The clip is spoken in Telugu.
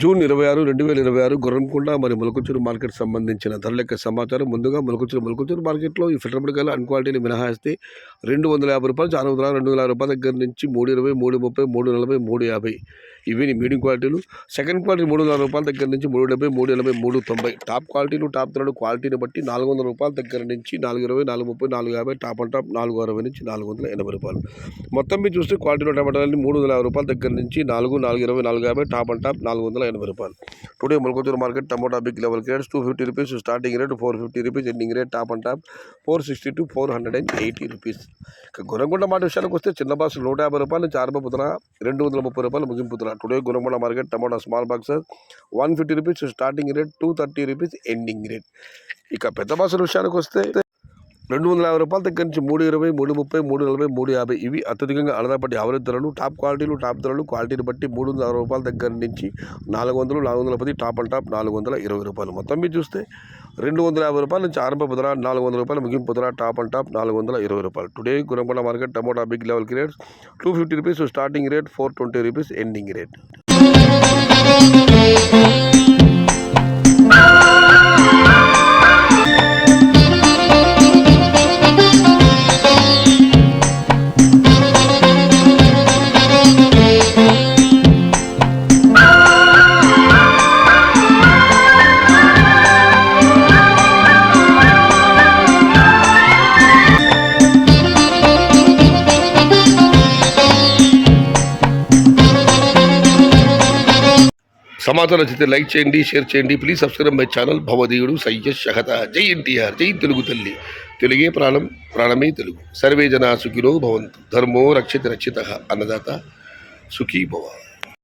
జూన్ 26, 2026 గుర్రంకొండ మరియు మొలకచూరు మార్కెట్ సంబంధించిన ధరల యొక్క సమాచారం. ముందుగా మొలకచూరు మార్కెట్లో ఈ ఫిల్టర్ బుడకాయలు అన్క్వాలిటీని మినహాయిస్తే రూ. 250 నుంచి 600, రూ. 200 దగ్గర నుంచి 320, 330, 340, 350 ఇవి మీడియం క్వాలిటీలు. సెకండ్ క్వాలిటీ రూ. 300 దగ్గర నుంచి 370, 380, 390. టాప్ క్వాలిటీలు టాప్ ధరలు క్వాలిటీని బట్టి రూ. 400 దగ్గర నుంచి 420, 430, 450. టాప్ అండ్ టాప్ 460 నుంచి 480 రూపాయలు. మొత్తం మీరు చూస్తే క్వాలిటీలో టమాటాలని రూ. 350 దగ్గర నుంచి 420, 450. టాప్ అండ్ టాప్ 480 రూపాయలు. Today Molakalacheruvu market tomato big level grades ₹250 starting rate, ₹450 ending rate. Top and top 460 to 480 rupees. ఇక గుణగుండ మాట విషయానికి వస్తే చిన్న బాక్స్ ₹150 నుంచి ఆరంభపుతున్న ₹230 ముగింపుతున్న. Today గుణగుండ market tomato small box ₹150 starting rate, ₹230 ending rate. ఇక పెద్ద బాక్సుల విషయానికి వస్తే ₹250 దగ్గర నుంచి 320, 330, 340, 350 ఇవి అత్యధికంగా ఆధారపడి యావరేజ్ ధరలు. టాప్ క్వాలిటీలు టాప్ ధరలు క్వాలిటీని బట్టి ₹360 దగ్గర నుంచి 400, 410. Top and top ₹420. మొత్తం మీరు చూస్తే ₹250 నుంచి ఆరంభపు ధర, ₹400 ముగింపు ధర. Top and top ₹420. Today గుణగుండ market tomato big level grades ₹250 starting rate, ₹420 ending rate. సమాచారం నచ్చితే లైక్ చేయండి, షేర్ చేయండి. Please subscribe my channel. భవదీయుడు సయ్యద్ షహత. జై ఎన్టీఆర్, జై తెలుగు తల్లి. తెలుగే ప్రాణం, ప్రాణమే తెలుగు. సర్వే జనా సుఖినో భవంతు. ధర్మో రక్షిత రక్షిత. అన్నదాత సుఖీ భవ.